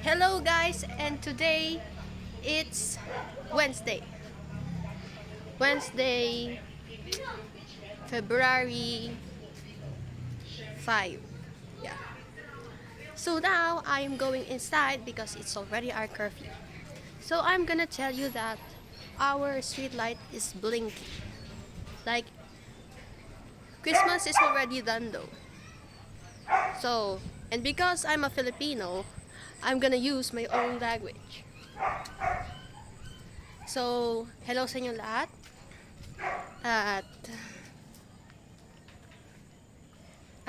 Hello guys, and today it's Wednesday. Wednesday, February 5. Yeah. So now I'm going inside because it's already our curfew. So I'm gonna tell you that our street light is blinking. Like Christmas is already done though. So, and because I'm a Filipino, I'm gonna use my own language. So, hello sa inyo lahat. At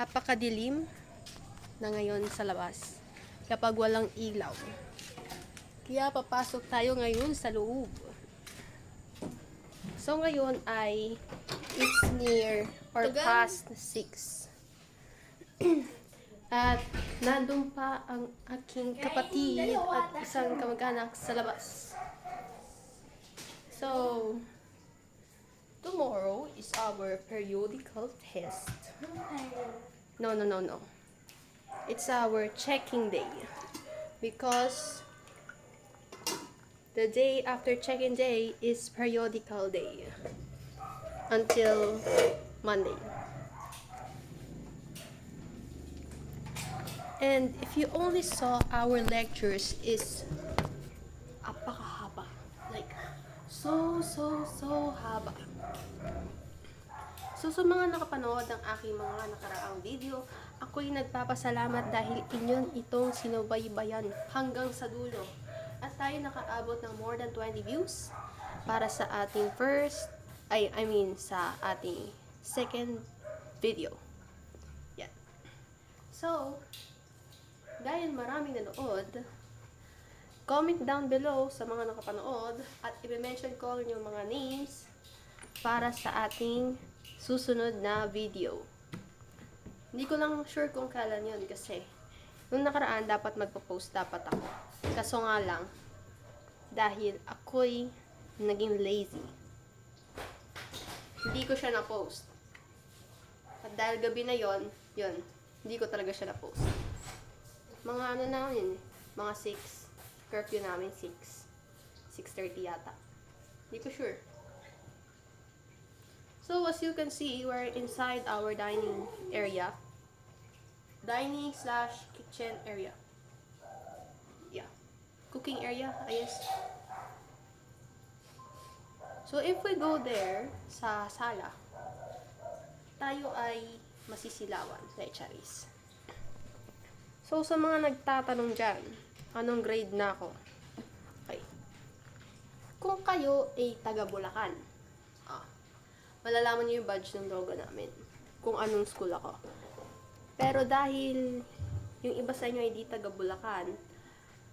apakadilim na ngayon sa labas kapag walang ilaw. Kaya papasok tayo ngayon sa loob. So ngayon ay it's near or past 6. At nandun pa ang aking kapatid at isang kamag-anak sa labas. So, tomorrow is our periodical test. No. It's our checking day. Because the day after checking day is periodical day. Until Monday. And if you only saw our lectures is apakahaba. Like, so haba. So, sa mga nakapanood ng aking mga nakaraang video, ako'y nagpapasalamat dahil inyon itong sinubaybayan hanggang sa dulo. At tayo nakaabot ng more than 20 views para sa ating sa ating second video. Yan. So, dahil maraming nanood, comment down below sa mga nakapanood at i-mention ko yung mga names para sa ating susunod na video. Hindi ko lang sure kung kailan yun kasi nung nakaraan dapat magpo-post dapat ako. Kaso nga lang, dahil ako'y naging lazy, hindi ko siya na-post. At dahil gabi na yun, hindi ko talaga siya na-post. Mga ano na yun, mga 6. Curfew namin 6. 6:30 yata. Hindi ko sure. So, as you can see, we're inside our dining area. Dining/kitchen area. Yeah. Cooking area, I guess. So, if we go there, sa sala, tayo ay masisilawan, like Charis. So, sa mga nagtatanong dyan, anong grade na ako? Okay. Kung kayo ay taga Bulacan, malalaman niyo yung badge ng logo namin. Kung anong school ako. Pero dahil yung iba sa inyo ay di taga Bulacan,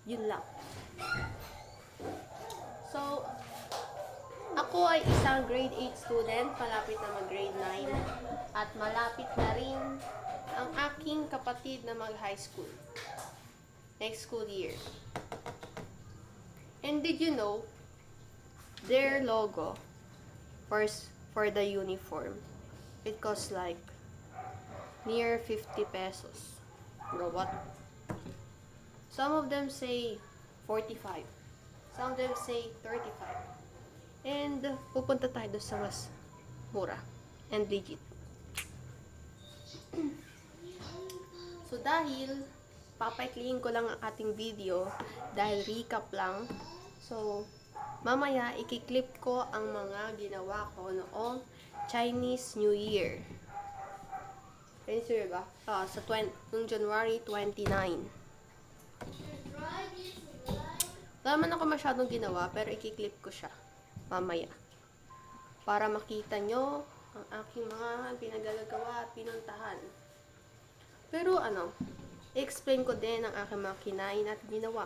yun lang. So, ako ay isang grade 8 student, malapit na mag-grade 9. At malapit na rin ang aking kapatid na mag-high school. Next school year. And did you know, their logo, for the uniform, it costs like near 50 pesos. Bro, what? Some of them say 45. Some of them say 35. And pupunta tayo doon sa mas mura and legit. So dahil papaikliin ko lang ang ating video dahil recap lang. So mamaya, ikiklip ko ang mga ginawa ko noong Chinese New Year. Chinese New Year ba? Noong January 29. Wala man ako masyadong ginawa, pero ikiklip ko siya. Mamaya. Para makita nyo ang aking mga pinagagawa at pinuntahan. Pero i-explain ko din ang aking mga kinain at ginawa.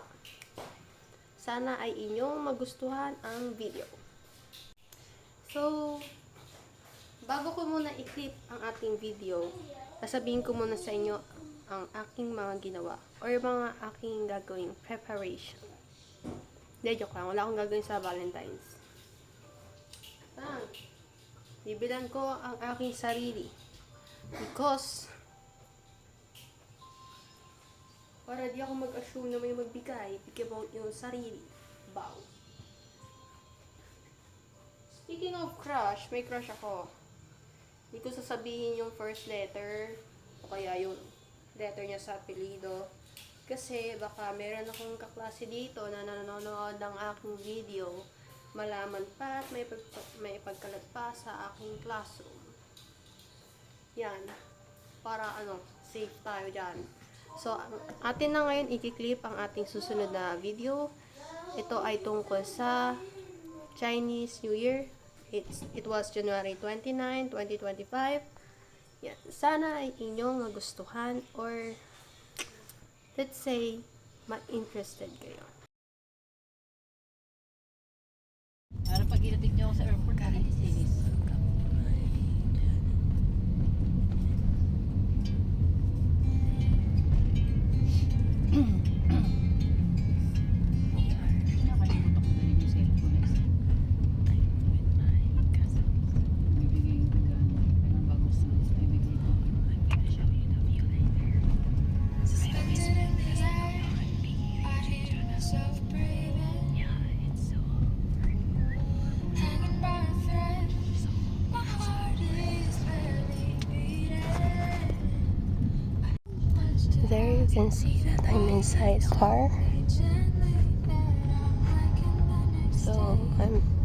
Sana ay inyong magustuhan ang video. So, bago ko muna i-clip ang ating video, sasabihin ko muna sa inyo ang aking mga ginawa or mga aking gagawing preparation. Hindi, joke lang. Wala akong gagawin sa Valentine's. Bibilan ko ang aking sarili. Because Para di ako mag-assume na may magbigay. Think about yung sarili. Bow. Speaking of crush, may crush ako. Hindi ko sasabihin yung first letter o kaya yung letter niya sa apelido. Kasi baka meron akong kaklase dito na nanonood ng aking video, malaman pa at may pagkalat pa sa aking classroom. Yan. Para safe tayo dyan. So, atin na ngayon i-clip ang ating susunod na video. Ito ay tungkol sa Chinese New Year. It was January 29, 2025. Yan. Sana ay inyong magustuhan or let's say, ma-interested kayo. Para pag inatig niyo ako sa airport, linis. Nakalimutan ko na rin yung cellphone na isa. Bibigay yung regalo. Kailangan bago sa ibigay ko. There you can see that I'm inside the car. So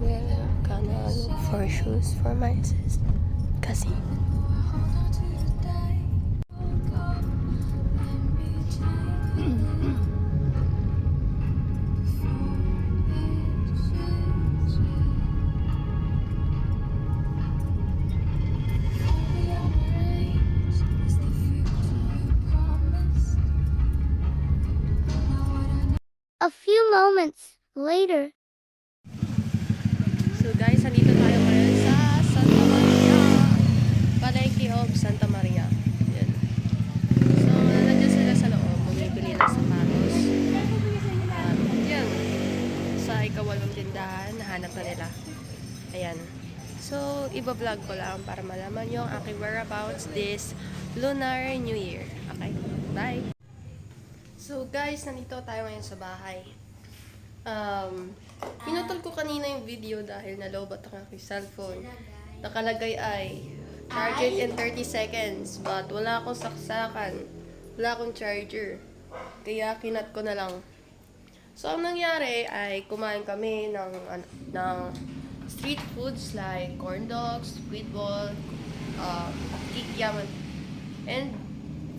we're gonna look for shoes for my cousin. A few moments later. So guys, nandito tayo ngayon sa Santa Maria. Palengke of Santa Maria. Yan. So, nandiyan sila sa loob. Bumibili ng sapatos. Yan. Sa ikawalong tindahan, nahanap na nila. Ayan. So, iba-vlog ko lang para malaman yung aking whereabouts this Lunar New Year. Okay? Bye! So guys, nandito tayo ngayon sa bahay. Pinutol ko kanina yung video dahil nalobat ang aking cellphone. Nakalagay ay charge it in 30 seconds but wala akong saksakan. Wala akong charger. Kaya kinat ko na lang. So ang nangyari ay kumain kami ng street foods like corn dogs, squid ball, kikiam. And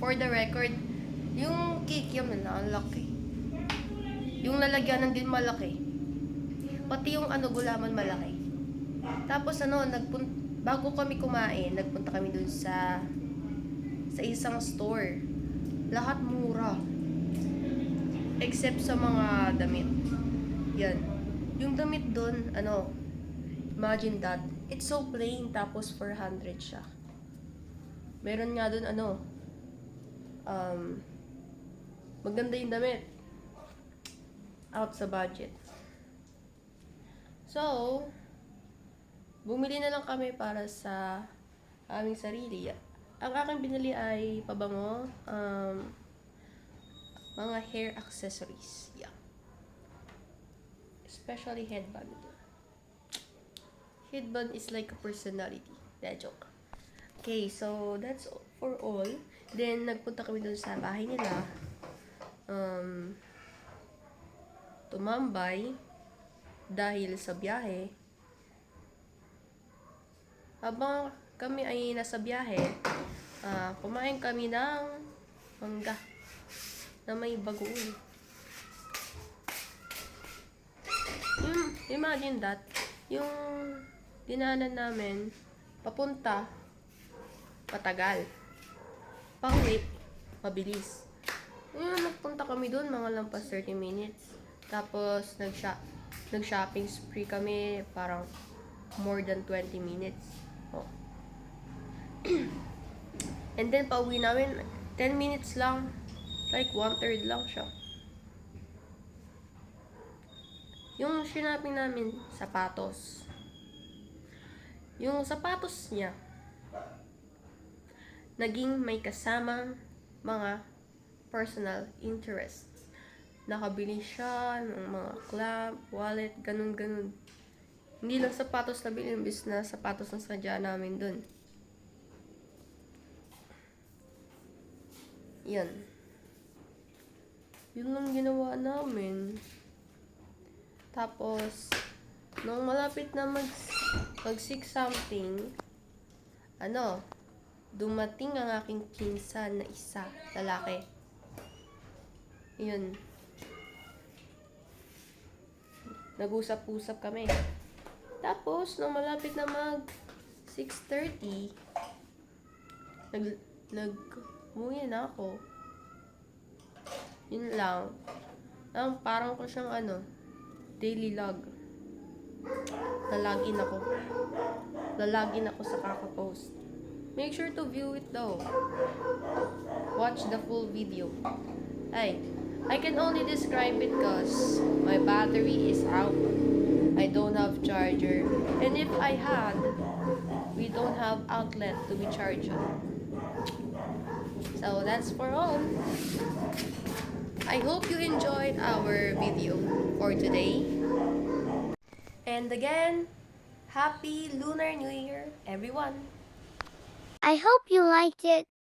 for the record, yung kikiam na ang laki. Yung lalagyanan din malaki. Pati yung gulaman malaki. Tapos bago kami kumain, nagpunta kami dun sa isang store. Lahat mura. Except sa mga damit. Yan. Yung damit dun, imagine that. It's so plain, tapos 400 siya. Meron nga dun, maganda yung damit. Out sa budget. So, bumili na lang kami para sa aming sarili. Ang aking binili ay pabango, mga hair accessories. Yeah. Especially headband. Headband is like a personality. That joke. Okay, so that's for all. Then, nagpunta kami dun sa bahay nila. Tumambay dahil sa biyahe. Habang kami ay nasa biyahe, kumain kami ng mangga na may bagoong. Imagine that, yung dinanan namin papunta matagal, pauwi mabilis. Nagpunta kami doon mga lampas 30 minutes. Tapos nag-shopping spree kami parang more than 20 minutes. Oh. And then pauwi namin 10 minutes lang, like 1/3 lang siya. Yung shopping namin, sapatos. Yung sapatos niya, naging may kasamang mga personal interests. Nakabili siya ng mga clamp, wallet, ganun-ganun. Hindi lang sapatos na bilhin, imbis na sapatos ang sadya namin dun. Yan. Yun lang ginawa namin. Tapos, nung malapit na mag 6 something, dumating ang aking pinsan na isa, lalaki. Yun. Nag-usap-usap kami. Tapos, nung malapit na mag 6:30, umuwi na ako. Yun lang. Parang ko siyang daily log. Lalagin ako sa kaka-post. Make sure to view it though. Watch the full video. Ay, I can only describe it cause my battery is out. I don't have charger. And if I had, we don't have outlet to be charged on. So that's for all. I hope you enjoyed our video for today. And again, Happy Lunar New Year, everyone! I hope you liked it.